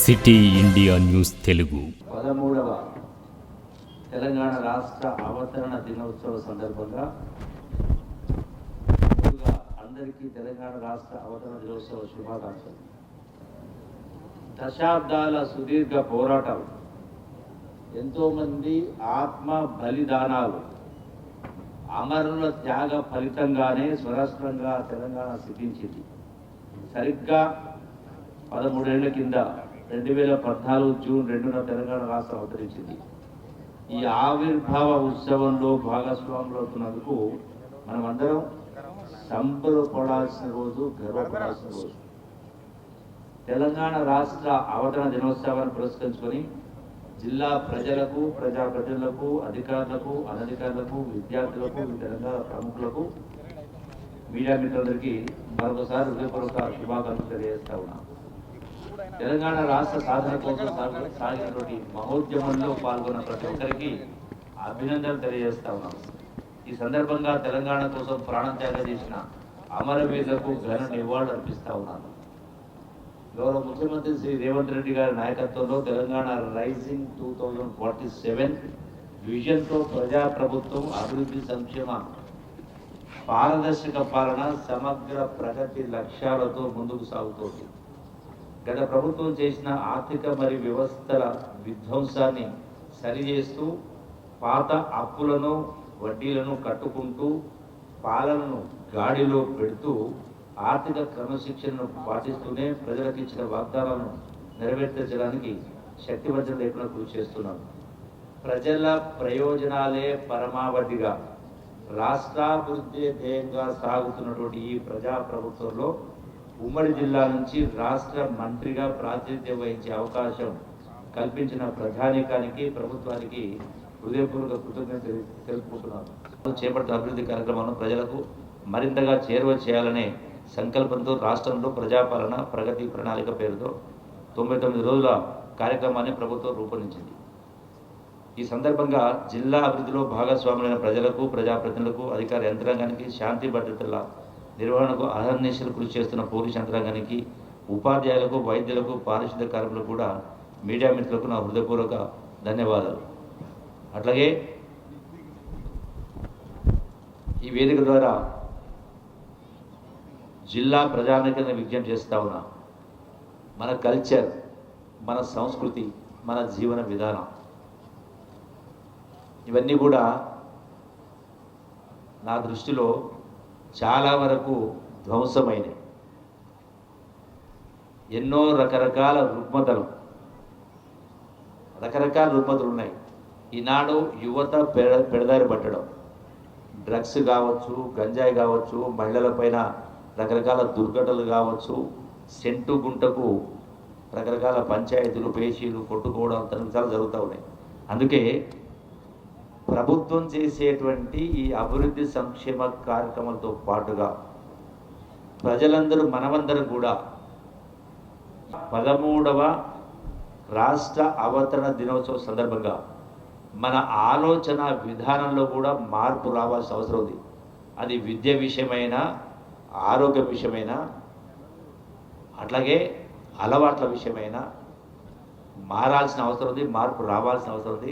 City India news Telugu 13వ తెలంగాణ రాష్ట్ర అవతరణ దినోత్సవ సందర్భంగా అందరికీ తెలంగాణ రాష్ట్ర అవతరణ దినోత్సవ శుభాకాంక్షలు. దశాబ్దాల సుదీర్ఘ పోరాటాలు, ఎంతోమంది ఆత్మ బలిదానాలు, అమరుల త్యాగ ఫలితంగానే స్వరాష్ట్రంగా తెలంగాణ సిద్ధించింది. సరిగ్గా 13 ఏళ్ల కింద 2014 జూన్ 2న తెలంగాణ రాష్ట్రం అవతరించింది. ఈ ఆవిర్భావ ఉత్సవంలో భాగస్వాములవుతున్నందుకు మనమందరం సంబరపడాల్సిన రోజు, గర్వపడాల్సిన రోజు. తెలంగాణ రాష్ట్ర అవతరణ దినోత్సవాన్ని పురస్కరించుకొని జిల్లా ప్రజలకు, ప్రజాప్రతినిధులకు, అధికారులకు, అనధికారులకు, విద్యార్థులకు, వివిధ రంగాల ప్రముఖులకు, మీడియా మిత్రులందరికీ మరొకసారి హృదయపూర్వక శుభాకాంక్షలు తెలియజేస్తా ఉన్నాం. తెలంగాణ రాష్ట్ర సాధన కోసం సాగినటువంటి మహోద్యమంలో పాల్గొన్న ప్రతి ఒక్కరికి అభినందనలు తెలియజేస్తా ఉన్నాం. ఈ సందర్భంగా తెలంగాణ కోసం ప్రాణత్యాగం చేసిన అమరవీరులకు ఘన నివాళులు అర్పిస్తా ఉన్నాను. గౌరవ ముఖ్యమంత్రి శ్రీ రేవంత్ రెడ్డి గారి నాయకత్వంలో తెలంగాణ రైజింగ్ 2047 విజన్తో ప్రజాప్రభుత్వం అభివృద్ధి, సంక్షేమ, పారదర్శక పాలన, సమగ్ర ప్రగతి లక్ష్యాలతో ముందుకు సాగుతోంది. గత ప్రభుత్వం చేసిన ఆర్థిక మరియు వ్యవస్థల విధ్వంసాన్ని సరిచేస్తూ, పాత అప్పులను, వడ్డీలను కట్టుకుంటూ, పాలనను గాడిలో పెడుతూ, ఆర్థిక క్రమశిక్షణను పాటిస్తూనే ప్రజలకు ఇచ్చిన వాగ్దానాలను నెరవేర్చడానికి శక్తివంతం లేకుండా కృషి చేస్తున్నాం. ప్రజల ప్రయోజనాలే పరమావధిగా రాష్ట్రాభివృద్ధి ధ్యేయంగా సాగుతున్నటువంటి ఈ ప్రజాప్రభుత్వంలో ఉమ్మడి జిల్లా నుంచి రాష్ట్ర మంత్రిగా ప్రాతినిధ్యం వహించే అవకాశం కల్పించిన ప్రధానికానికి, ప్రభుత్వానికి హృదయపూర్వక కృతజ్ఞతలు తెలుపుకుంటున్నాను. చేపట్టిన అభివృద్ధి కార్యక్రమాలను ప్రజలకు మరింతగా చేరువ చేయాలనే సంకల్పంతో రాష్ట్రంలో ప్రజాపాలన ప్రగతి ప్రణాళిక పేరుతో 99 రోజుల కార్యక్రమాన్ని ప్రభుత్వం రూపొందించింది. ఈ సందర్భంగా జిల్లా అభివృద్ధిలో భాగస్వాములైన ప్రజలకు, ప్రజాప్రతినిధులకు, అధికార యంత్రాంగానికి, శాంతి భద్రతల నిర్వహణకు అహర్నిశలు కృషి చేస్తున్న పోలీసు యంత్రాంగానికి, ఉపాధ్యాయులకు, వైద్యులకు, పారిశుద్ధ్య కార్మికులకు కూడా మీడియా మిత్రులకు నా హృదయపూర్వక ధన్యవాదాలు. అట్లాగే ఈ వేదిక ద్వారా జిల్లా ప్రజానికంగా విజ్ఞప్తి చేస్తా ఉన్నా, మన కల్చర్, మన సంస్కృతి, మన జీవన విధానం ఇవన్నీ కూడా నా దృష్టిలో చాలా వరకు ధ్వంసమైనవి. ఎన్నో రకరకాల రుగ్మతలు ఉన్నాయి. ఈనాడు యువత పెడదారి పట్టడం, డ్రగ్స్ కావచ్చు, గంజాయి కావచ్చు, మహిళలపైన రకరకాల దుర్ఘటనలు కావచ్చు, సెంటు గుంటకు రకరకాల పంచాయతీలు, పేషీలు కొట్టుకోవడం తనిఖీలు జరుగుతూ ఉన్నాయి. అందుకే ప్రభుత్వం చేసేటువంటి ఈ అభివృద్ధి సంక్షేమ కార్యక్రమాలతో పాటుగా ప్రజలందరూ, మనమందరం కూడా 13వ రాష్ట్ర అవతరణ దినోత్సవం సందర్భంగా మన ఆలోచన విధానంలో కూడా మార్పు రావాల్సిన అవసరం ఉంది. అది విద్య విషయమైనా, ఆరోగ్య విషయమైనా, అట్లాగే అలవాట్ల విషయమైనా మారాల్సిన అవసరం ఉంది, మార్పు రావాల్సిన అవసరం ఉంది.